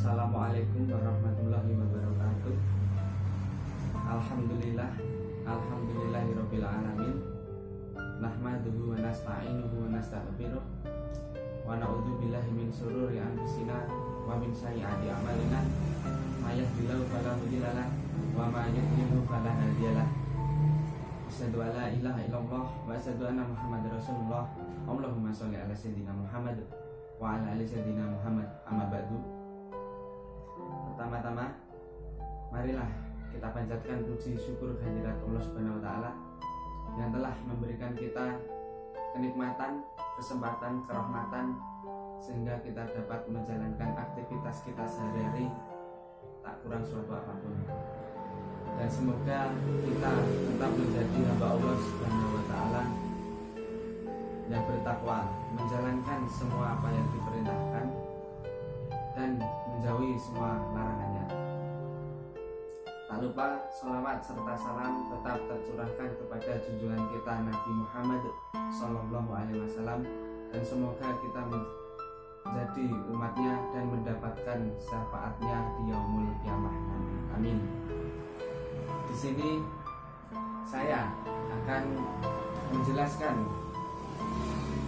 Assalamualaikum warahmatullahi wabarakatuh. Alhamdulillahirabbil alamin. Nahmaduhu wa nasta'inuhu wa nastaghfiruh wa na'udzu billahi min syururi anfusina wa min sayyiati a'malina. May yahdihillahu fala mudilla lahu wa may yudlil fala hadiya lahu. Asyhadu an la ilaha illallah wa asyhadu anna Muhammadar Rasulullah. Allahumma sholli ala sayyidina Muhammad wa ala ali sayyidina Muhammad. Amma ba'du. Pertama-tama, marilah kita panjatkan puji syukur kehadirat Allah Subhanahu wa taala yang telah memberikan kita kenikmatan, kesempatan, kerahmatan sehingga kita dapat menjalankan aktivitas kita sehari-hari tak kurang suatu apapun. Dan semoga kita tetap menjadi hamba Allah Subhanahu wa taala yang bertakwa, menjalankan semua apa yang diperintahkan dan menjauhi semua larangannya. Tak lupa sholawat serta salam tetap tercurahkan kepada junjungan kita Nabi Muhammad Sallallahu Alaihi Wasallam, dan semoga kita menjadi umatnya dan mendapatkan syafaatnya di yaumul kiamah nanti. Amin. Di sini saya akan menjelaskan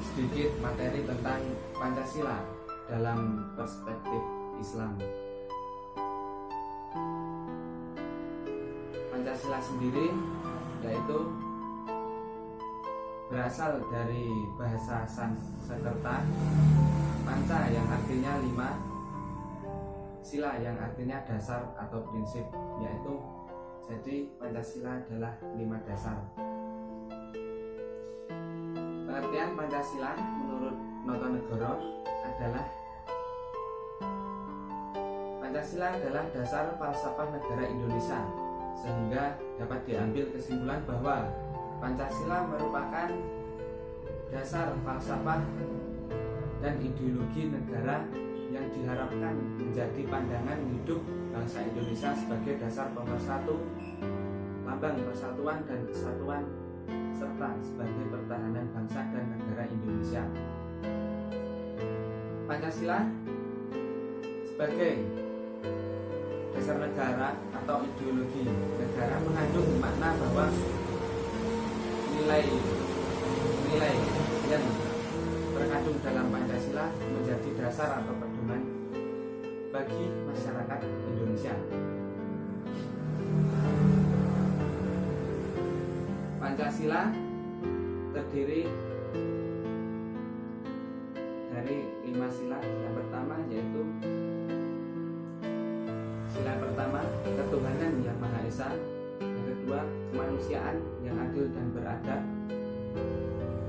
sedikit materi tentang Pancasila dalam perspektif Islam. Pancasila sendiri yaitu berasal dari bahasa Sanskerta, panca yang artinya 5, sila yang artinya dasar atau prinsip, yaitu jadi Pancasila adalah 5 dasar. Pengertian Pancasila menurut Notonegoro adalah Pancasila adalah dasar falsafah negara Indonesia, sehingga dapat diambil kesimpulan bahwa Pancasila merupakan dasar falsafah dan ideologi negara yang diharapkan menjadi pandangan hidup bangsa Indonesia sebagai dasar pemersatu, lambang persatuan dan kesatuan, serta sebagai pertahanan bangsa dan negara Indonesia. Pancasila sebagai dasar negara atau ideologi negara mengandung makna bahwa nilai yang terkandung dalam Pancasila menjadi dasar atau pedoman bagi masyarakat Indonesia. Pancasila terdiri dari 5 sila. Yang pertama yaitu sila pertama, ketuhanan yang Maha Esa. Yang kedua, kemanusiaan yang adil dan beradab.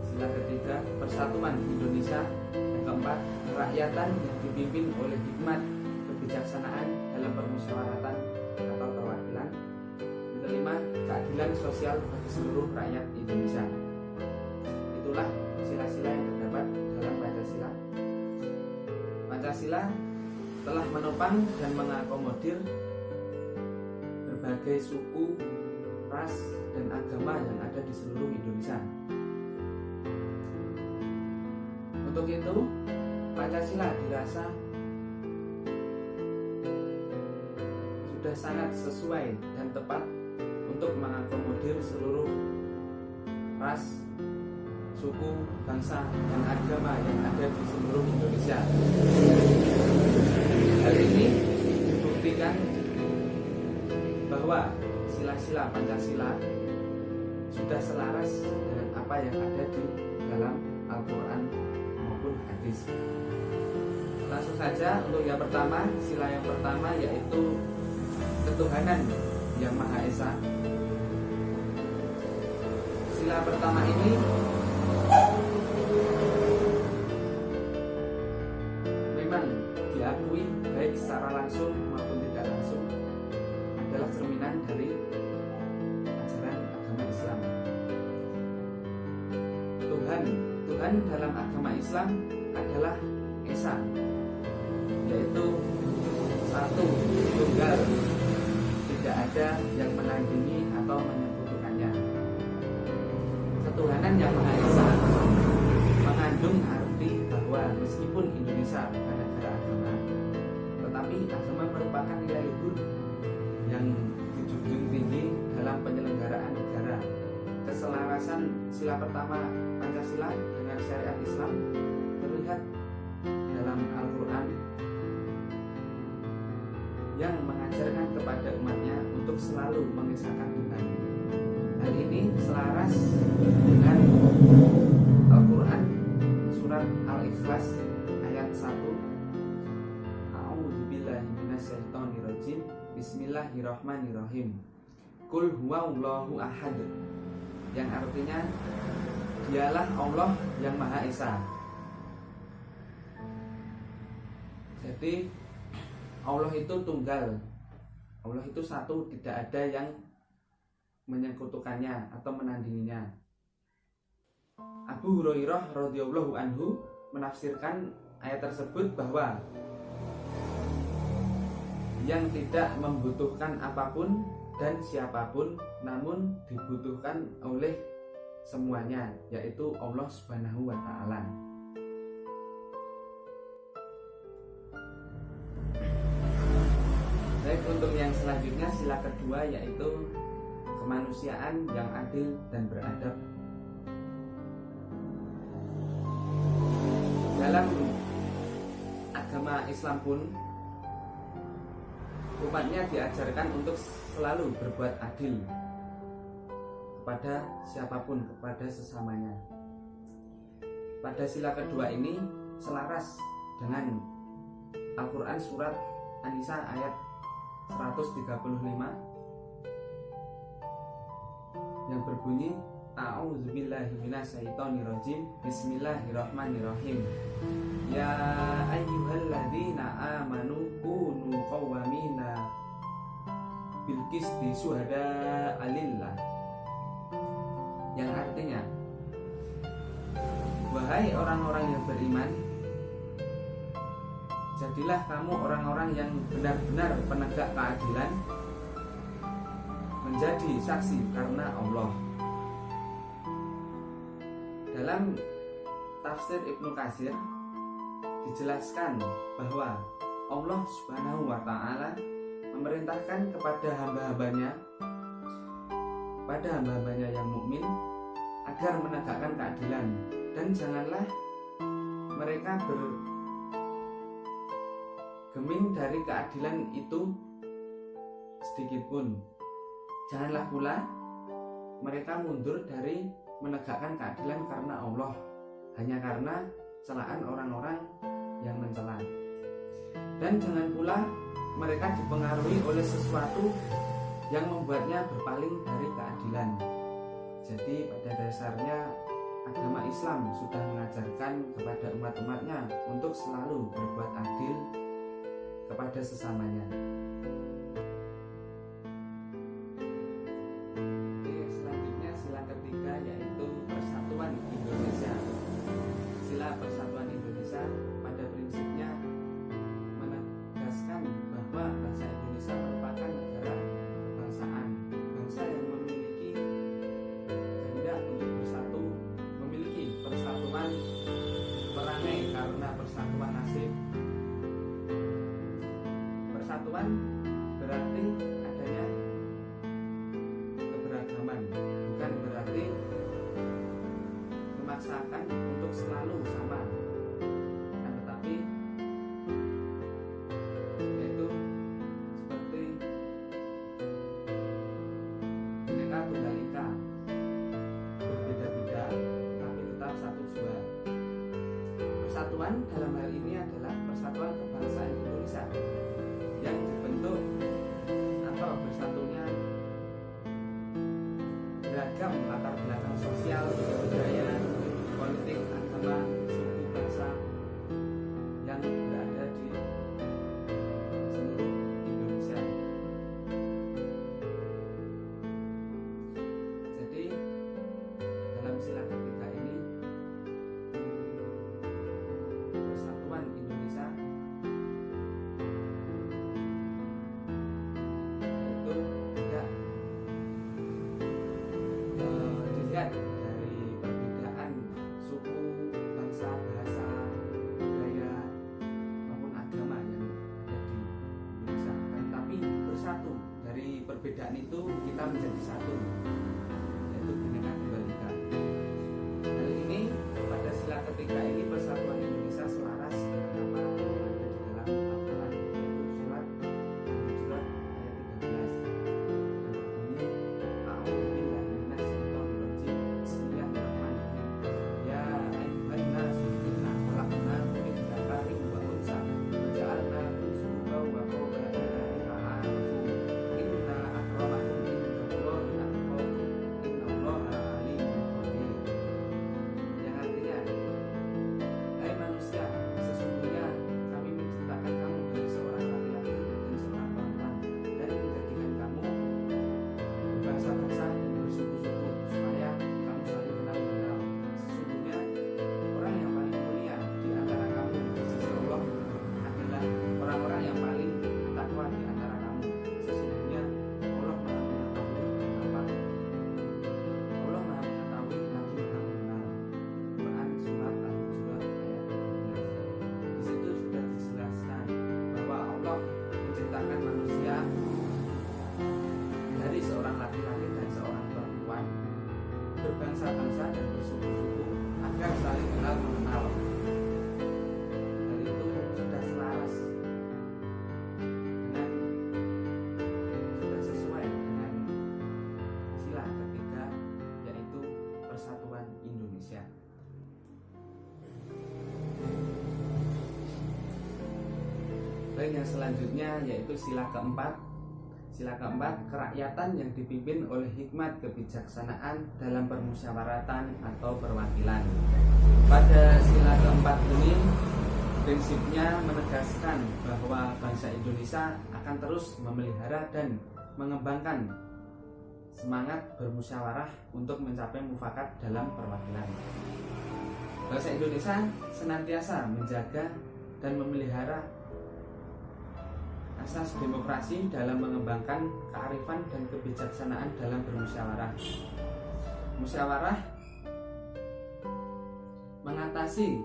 Sila ketiga, persatuan Indonesia. Yang keempat, kerakyatan yang dipimpin oleh hikmat kebijaksanaan dalam permusyawaratan atau perwakilan. Yang kelima, keadilan sosial bagi seluruh rakyat Indonesia. Itulah sila-sila yang terdapat dalam Pancasila. Pancasila telah menopang dan mengakomodir berbagai suku, ras, dan agama yang ada di seluruh Indonesia. Untuk itu, Pancasila dirasa sudah sangat sesuai dan tepat untuk mengakomodir seluruh ras, suku, bangsa, dan agama yang ada di seluruh Indonesia. Hal ini dibuktikan bahwa sila-sila Pancasila sudah selaras dengan apa yang ada di dalam Al-Quran maupun hadis. Langsung saja untuk yang pertama, sila yang pertama yaitu ketuhanan yang Maha Esa. Sila pertama ini memang diakui baik secara langsung maupun tidak langsung adalah cerminan dari ajaran agama Islam. Tuhan dalam agama Islam adalah Esa, yaitu satu, tunggal, tidak ada yang menandingi atau menyekutukannya. Ketuhanan yang Maha Esa mengandung arti bahwa meskipun Indonesia bukan negara agama, tetapi ini agama merupakan nilai luhur yang dijunjung tinggi dalam penyelenggaraan negara. Keselarasan sila pertama Pancasila dengan syariat Islam terlihat dalam Al-Quran yang mengajarkan kepada umatnya untuk selalu mengesahkan Tuhan. Hal ini selaras dengan Al-Quran surat Al-Ikhlas ayat 1. A'udzubillahi minasyaitonirrajim. Bismillahirrahmanirrahim. Qul huwallahu ahad, yang artinya dialah Allah yang Maha Esa. Jadi Allah itu tunggal, Allah itu satu, tidak ada yang menyekutukannya atau menandinginya. Abu Hurairah radhiyallahu anhu menafsirkan ayat tersebut bahwa yang tidak membutuhkan apapun dan siapapun, namun dibutuhkan oleh semuanya, yaitu Allah Subhanahu wa Ta'ala. Baik, untuk yang selanjutnya sila kedua yaitu kemanusiaan yang adil dan beradab. Dalam agama Islam pun umatnya diajarkan untuk selalu berbuat adil kepada siapapun, kepada sesamanya. Pada sila kedua ini selaras dengan Al-Quran surat An-Nisa ayat 135 yang berbunyi A'udzubillahi minasyaitonirrajim. Bismillahirrahmanirrahim. Ya ayyuhalladzina amanu kunu qawwamina bil qisti syuhada'a lillah, yang artinya, wahai orang-orang yang beriman, jadilah kamu orang-orang yang benar-benar penegak keadilan, menjadi saksi karena Allah. Dalam tafsir Ibnu Katsir dijelaskan bahwa Allah Subhanahu wa Ta'ala memerintahkan kepada hamba-hambanya yang mukmin agar menegakkan keadilan, dan janganlah mereka bergeming dari keadilan itu sedikit pun. Janganlah pula mereka mundur dari menegakkan keadilan karena Allah, hanya karena celaan orang-orang yang mencela. Dan jangan pula mereka dipengaruhi oleh sesuatu yang membuatnya berpaling dari keadilan. Jadi pada dasarnya agama Islam sudah mengajarkan kepada umat-umatnya untuk selalu berbuat adil kepada sesamanya. Selanjutnya sila ketiga yaitu Persatuan Indonesia. Sila Persatuan Indonesia pada prinsipnya menegaskan bahwa bangsa Indonesia merupakan negara kebangsaan, bangsa yang memiliki kehendak untuk bersatu, memiliki persatuan perangai karena persatuan nasib. Persatuan berarti adanya keberagaman, bukan berarti memaksakan untuk selalu sama, tetapi yaitu seperti Bhinneka Tunggal Ika, berbeda-beda tapi tetap satu jua. Persatuan dalam hal ini adalah persatuan kebangsaan Indonesia yang dibentuk atau bersatu perbedaan itu kita menjadi satu, yaitu Bhinneka Tunggal Ika. Hal ini pada sila ketiga ini Persatuan Indonesia selaras dengan apa yang ada di dalam Al-Quran, yaitu surat Al-Hujurat ayat 13 yang berbunyi A'udzubillahi minasyaitonirrajim Bismillahirrahmanirrahim Ya ayyuhan nasu inna khalaqnakum min dzakarin wa unsa wa ja'alnakum syu'uban wa qabaila lita'arafu inna akramakum indallahi atqakum innallaha alimun khabir. Yang artinya, hai manusia, sesungguhnya kami menciptakan kamu dari seorang laki-laki dan seorang perempuan dan menjadikan kamu berbangsa-bangsa dan bersuku-suku supaya kamu saling kenal-mengenal. Sesungguhnya orang yang paling mulia di antara kamu di sisi Allah adalah orang-orang yang paling takwa di antara kamu. Sesungguhnya Allah Maha mengetahui apa Allah Maha mengetahui lagi Maha mengenal. Quran surat Al-Hujurat ayat 13. Di situ sudah dijelaskan bahwa Allah menciptakan manusia dari seorang laki-laki dan seorang perempuan, berbangsa-bangsa dan bersuku-suku agar saling kenal mengenal. Hal itu sudah selaras dengan sudah sesuai dengan sila ketiga, yaitu Persatuan Indonesia. Baik, yang selanjutnya yaitu sila keempat. Sila keempat, kerakyatan yang dipimpin oleh hikmat kebijaksanaan dalam permusyawaratan atau perwakilan. Pada sila keempat ini prinsipnya menegaskan bahwa bangsa Indonesia akan terus memelihara dan mengembangkan semangat bermusyawarah untuk mencapai mufakat dalam perwakilan. Bangsa Indonesia senantiasa menjaga dan memelihara asas demokrasi dalam mengembangkan kearifan dan kebijaksanaan dalam bermusyawarah. Musyawarah mengatasi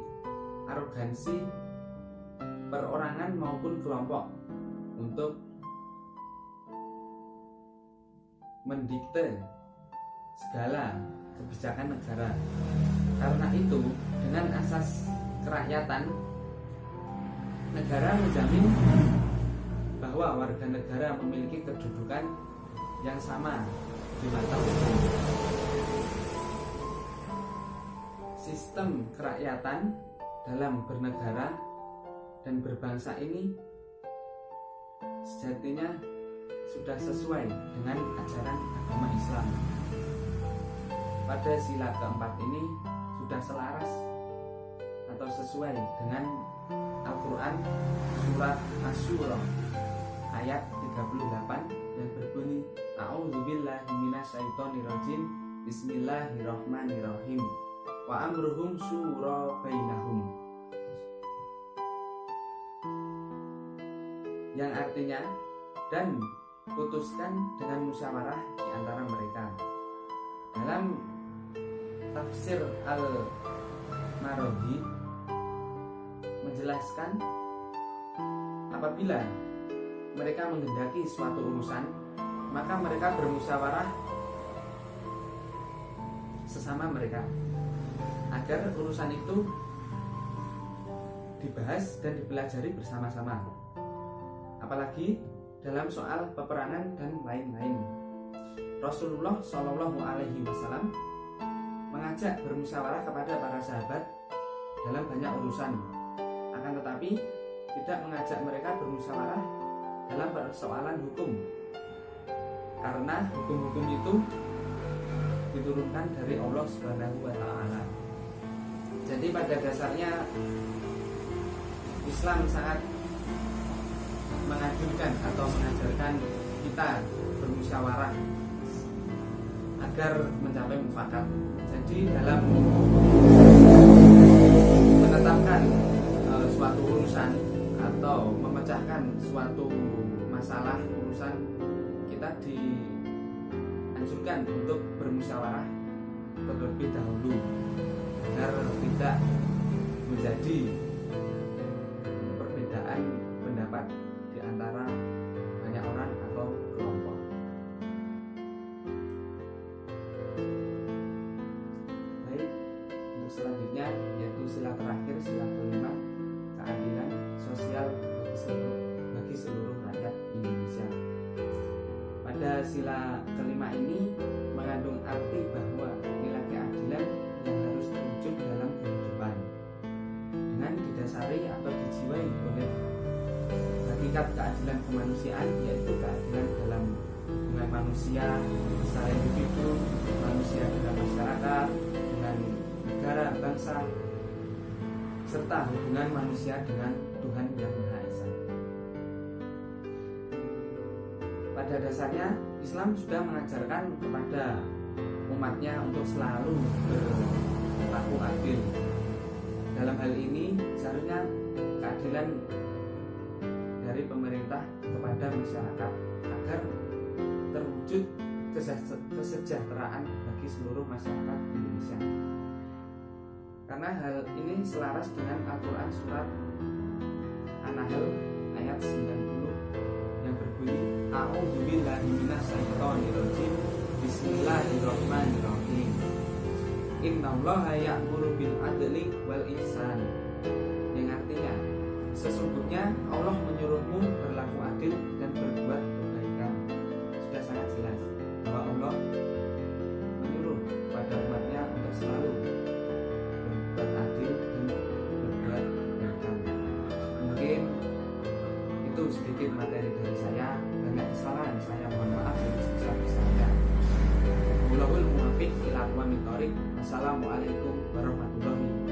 arogansi perorangan maupun kelompok untuk mendikte segala kebijakan negara. Karena itu, dengan asas kerakyatan, negara menjamin bahwa warga negara memiliki kedudukan yang sama di mata hukum. Sistem kerakyatan dalam bernegara dan berbangsa ini sejatinya sudah sesuai dengan ajaran agama Islam. Pada sila keempat ini sudah selaras atau sesuai dengan Al-Quran surat Asy-Syura ayat 38 yang berbunyi A'udzubillahi minasyaitonirrajim Bismillahirrahmanirrahim wa amruhum syura bainahum, yang artinya dan putuskan dengan musyawarah di antara mereka. Dalam tafsir Al-Marozi menjelaskan apabila mereka menghendaki suatu urusan, maka mereka bermusyawarah sesama mereka agar urusan itu dibahas dan dipelajari bersama-sama, apalagi dalam soal peperangan dan lain-lain. Rasulullah Shallallahu Alaihi Wasallam mengajak bermusyawarah kepada para sahabat dalam banyak urusan, akan tetapi tidak mengajak mereka bermusyawarah dalam persoalan hukum, karena hukum-hukum itu diturunkan dari Allah Subhanahu wa Ta'ala. Jadi pada dasarnya Islam sangat menganjurkan atau mengajarkan kita bermusyawarah agar mencapai mufakat. Jadi dalam menetapkan suatu urusan atau memecahkan suatu masalah urusan, kita dianjurkan untuk bermusyawarah terlebih dahulu agar tidak menjadi perbedaan pendapat di antara banyak orang atau kelompok. pada sila kelima ini mengandung arti bahwa nilai keadilan yang harus terwujud dalam kehidupan dengan didasari atau dijiwai oleh hakikat keadilan kemanusiaan, yaitu keadilan dalam hubungan manusia secara individu, manusia dengan masyarakat, dengan negara, bangsa, serta hubungan manusia dengan Tuhan Yang Maha Esa. Pada dasarnya Islam sudah mengajarkan kepada umatnya untuk selalu berlaku adil. Dalam hal ini seharusnya keadilan dari pemerintah kepada masyarakat agar terwujud kesejahteraan bagi seluruh masyarakat Indonesia. Karena hal ini selaras dengan Al-Quran surat An-Nahl ayat 90 yang berbunyi A'udzubillahi minasyaitonirrajim Bismillahirrahmanirrahim. Innallaha ya'muru bil adli wal ihsan, yang artinya sesungguhnya Allah menyuruhmu berlaku adil dan berbuat kebaikan. Sudah sangat jelas bahwa Allah menyuruh pada umatnya untuk selalu berbuat adil dan berbuat kebaikan. Mungkin itu sedikit materi dari saya. Banyak kesalahan saya, mohon maaf yang sebesar-besarnya. Wallahul muwaffiq ila aqwamit thoriq. Wassalamualaikum warahmatullahi wabarakatuh.